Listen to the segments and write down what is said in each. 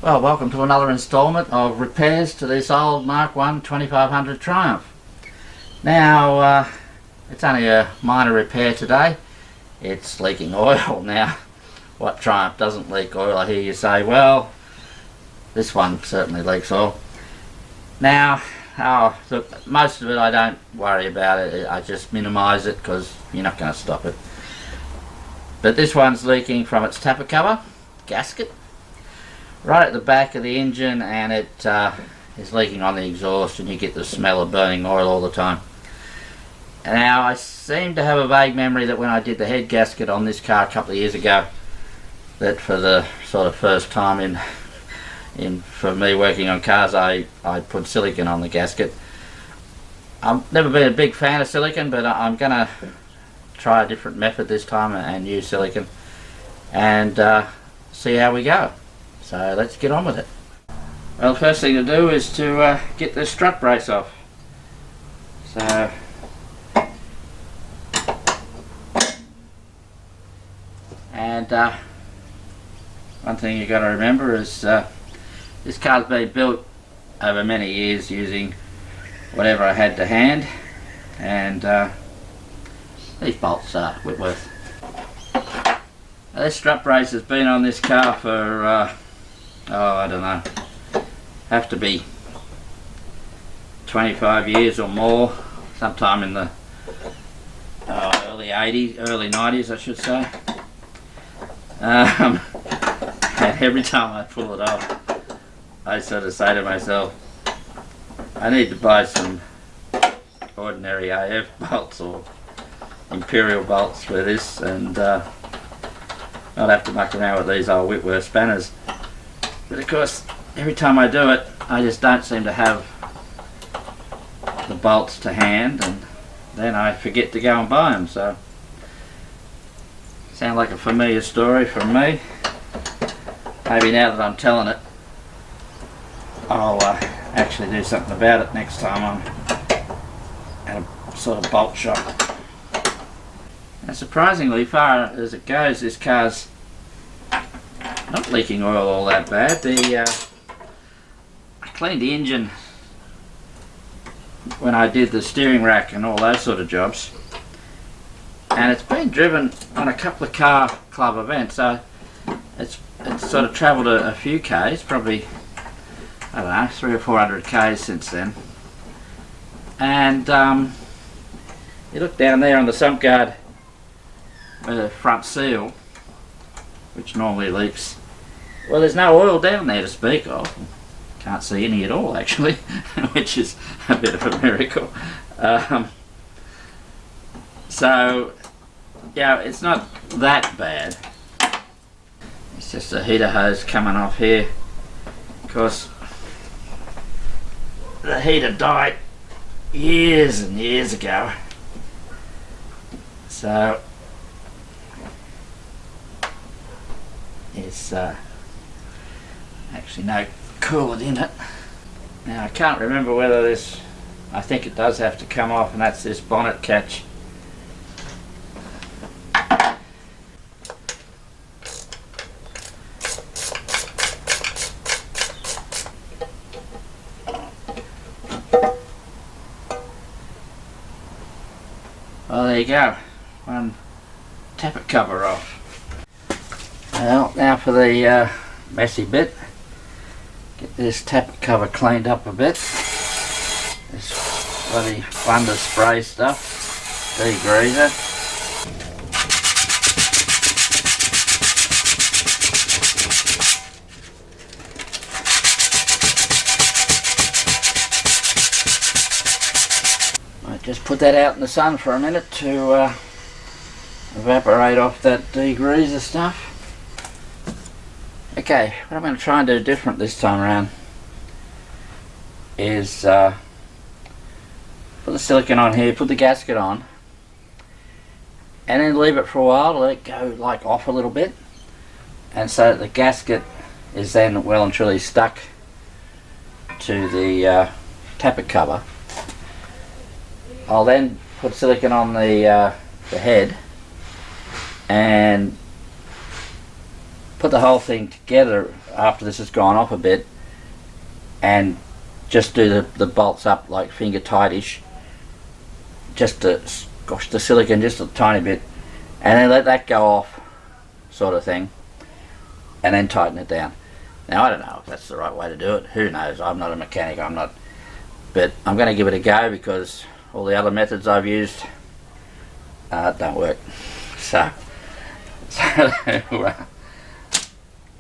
Well, welcome to another instalment of repairs to this old Mark 1 2500 Triumph. Now, it's only a minor repair today. It's leaking oil. Now, what Triumph doesn't leak oil? I hear you say. Well, this one certainly leaks oil. Now, look, most of it I don't worry about it. I just minimise it because you're not going to stop it. But this one's leaking from its tapper cover gasket right at the back of the engine, and it is leaking on the exhaust, and you get the smell of burning oil all the time. Now, I seem to have a vague memory that when I did the head gasket on this car a couple of years ago, that for the sort of first time for me working on cars, I put silicone on the gasket. I've never been a big fan of silicone, but I'm going to try a different method this time and use silicone and see how we go. So let's get on with it. Well, the first thing to do is to get the strut brace off. So and one thing you've got to remember is this car's been built over many years using whatever I had to hand, and these bolts are Whitworth. Now, this strut brace has been on this car for I don't know, have to be 25 years or more, sometime in the early 90s I should say. And every time I pull it off, I sort of say to myself, I need to buy some ordinary AF bolts or imperial bolts for this, and not have to muck around with these old Whitworth spanners. But of course, every time I do it, I just don't seem to have the bolts to hand, and then I forget to go and buy them. So, sound like a familiar story from me. Maybe now that I'm telling it, I'll actually do something about it next time I'm at a sort of bolt shop. Now, surprisingly, far as it goes, this car's not leaking oil all that bad. I cleaned the engine when I did the steering rack and all those sort of jobs, and it's been driven on a couple of car club events, so it's sort of travelled a few k's, probably, I don't know, 300 or 400 k's since then. And you look down there on the sump guard where the front seal, which normally leaks, well, there's no oil down there to speak of. Can't see any at all actually, which is a bit of a miracle. So yeah, it's not that bad. It's just a heater hose coming off here. Of course, the heater died years and years ago, so it's actually no coolant in it. Now, I can't remember whether this, I think it does have to come off, and that's this bonnet catch. Well, there you go, one tapper cover off. Well, now for the messy bit. Get this tapper cover cleaned up a bit. This bloody Wonder spray stuff, degreaser. I just put that out in the sun for a minute to evaporate off that degreaser stuff. Okay, what I'm going to try and do different this time around is put the silicone on here, put the gasket on, and then leave it for a while to let it go like off a little bit, and so that the gasket is then well and truly stuck to the tappet cover. I'll then put silicone on the head and put the whole thing together after this has gone off a bit, and just do the bolts up like finger tightish, just to squash the silicone just a tiny bit, and then let that go off, sort of thing, and then tighten it down. Now I don't know if that's the right way to do it, who knows, I'm not a mechanic, but I'm going to give it a go because all the other methods I've used don't work. So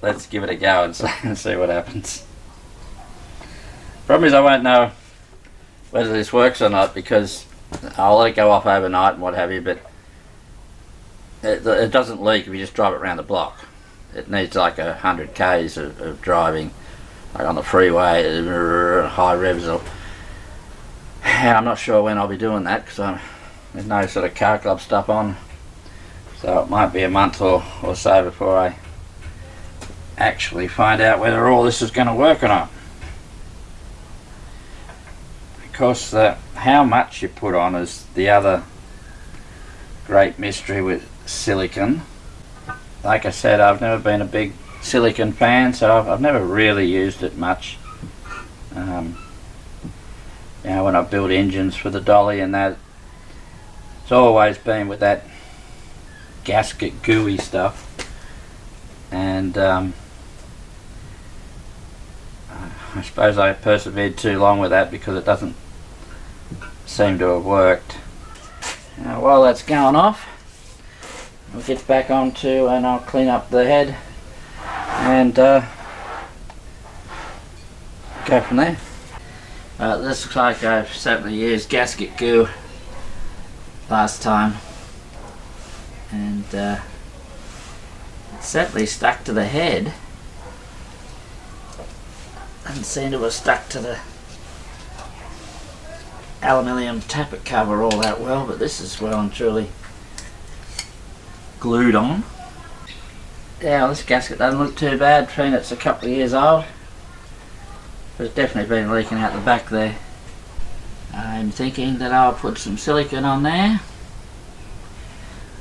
let's give it a go and see what happens. Problem is I won't know whether this works or not because I'll let it go off overnight and what have you, but it doesn't leak if you just drive it around the block. It needs like 100 k's of driving, like on the freeway, high revs. And I'm not sure when I'll be doing that because there's no sort of car club stuff on, so it might be a month or so before I actually find out whether all this is going to work or not. Of course, how much you put on is the other great mystery with silicone. Like I said, I've never been a big silicone fan, so I've never really used it much. You know, when I build engines for the dolly and that, it's always been with that gasket gooey stuff, and I suppose I persevered too long with that because it doesn't seem to have worked. Now while that's going off, we'll get back onto and I'll clean up the head and go from there. This looks like I've certainly used gasket goo last time, and it certainly stuck to the head. Doesn't seem to have stuck to the aluminium tappet cover all that well, but this is well and truly glued on. Yeah, well, this gasket doesn't look too bad, being it's a couple of years old, but it's definitely been leaking out the back there. I'm thinking that I'll put some silicone on there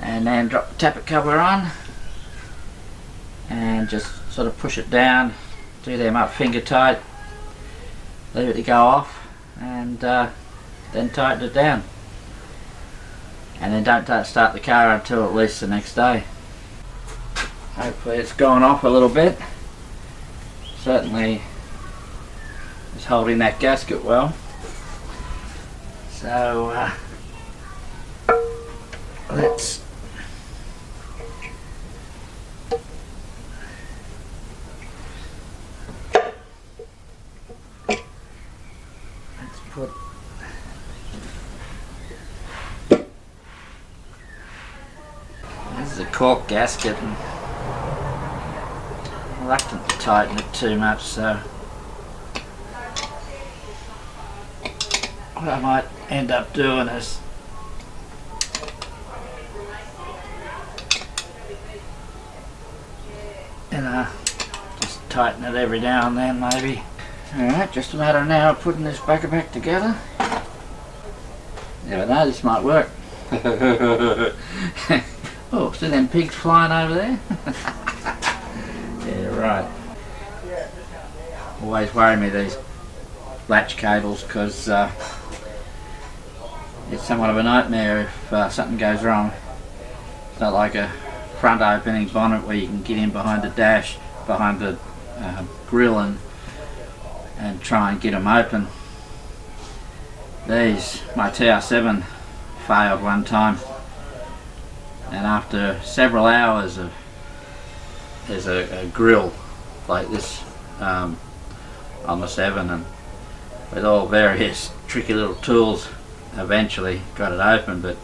and then drop the tappet cover on and just sort of push it down, do them up finger tight, leave it to go off, and then tighten it down. And then don't start the car until at least the next day. Hopefully it's gone off a little bit. Certainly it's holding that gasket well. So let's put this is a cork gasket, and I'm reluctant to tighten it too much, so what I might end up doing is just tighten it every now and then maybe. Alright, just a matter now of putting this back together. Never know, this might work. Oh, see them pigs flying over there? Yeah, right. Always worry me, these latch cables, because it's somewhat of a nightmare if something goes wrong. It's not like a front opening bonnet where you can get in behind the dash, behind the grill and try and get them open. These, my TR7 failed one time, and after several hours of, there's a grill like this on the 7, and with all various tricky little tools eventually got it open, but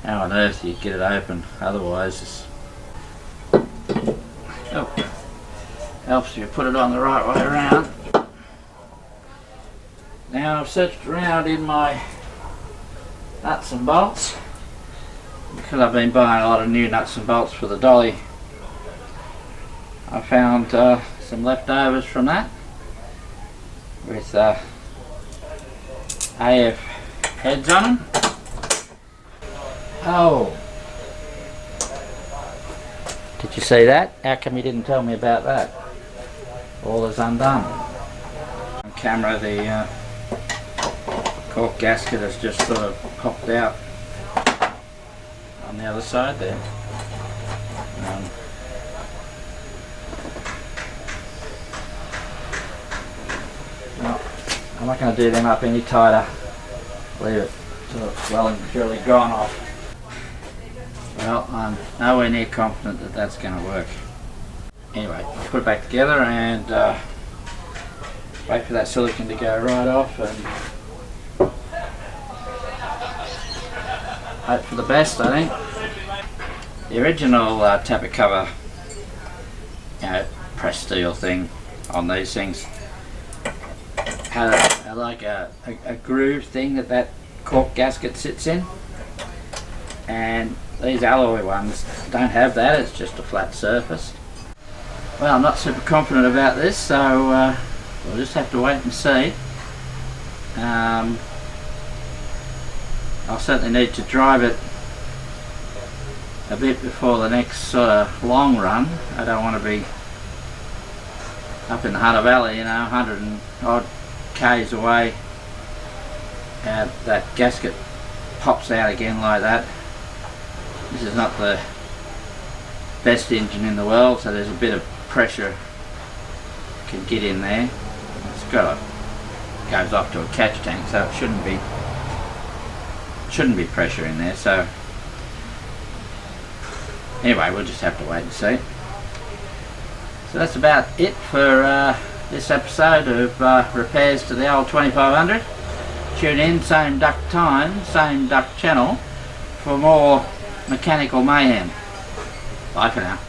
how on earth do you get it open otherwise? It's, oh, helps if you put it on the right way around. Now I've searched around in my nuts and bolts, because I've been buying a lot of new nuts and bolts for the dolly, I found some leftovers from that with AF heads on them. Oh, did you see that? How come you didn't tell me about that? All is undone. On camera, the cork gasket has just sort of popped out on the other side there. Well, I'm not going to do them up any tighter. Leave it sort of well and truly gone off. Well, I'm nowhere near confident that that's going to work. Anyway, I'll put it back together and wait for that silicone to go right off and hope for the best, I think. The original tappet cover, pressed steel thing on these things had like a groove thing that cork gasket sits in, and these alloy ones don't have that. It's just a flat surface. Well, I'm not super confident about this, so we'll just have to wait and see. I'll certainly need to drive it a bit before the next sort of long run. I don't want to be up in the Hunter Valley, 100 and odd k's away, that gasket pops out again like that. This is not the best engine in the world, so there's a bit of pressure can get in there. It's got goes off to a catch tank, so it shouldn't be pressure in there. So anyway, we'll just have to wait and see. So that's about it for this episode of repairs to the old 2500. Tune in, same duck time, same duck channel, for more mechanical mayhem. Bye for now.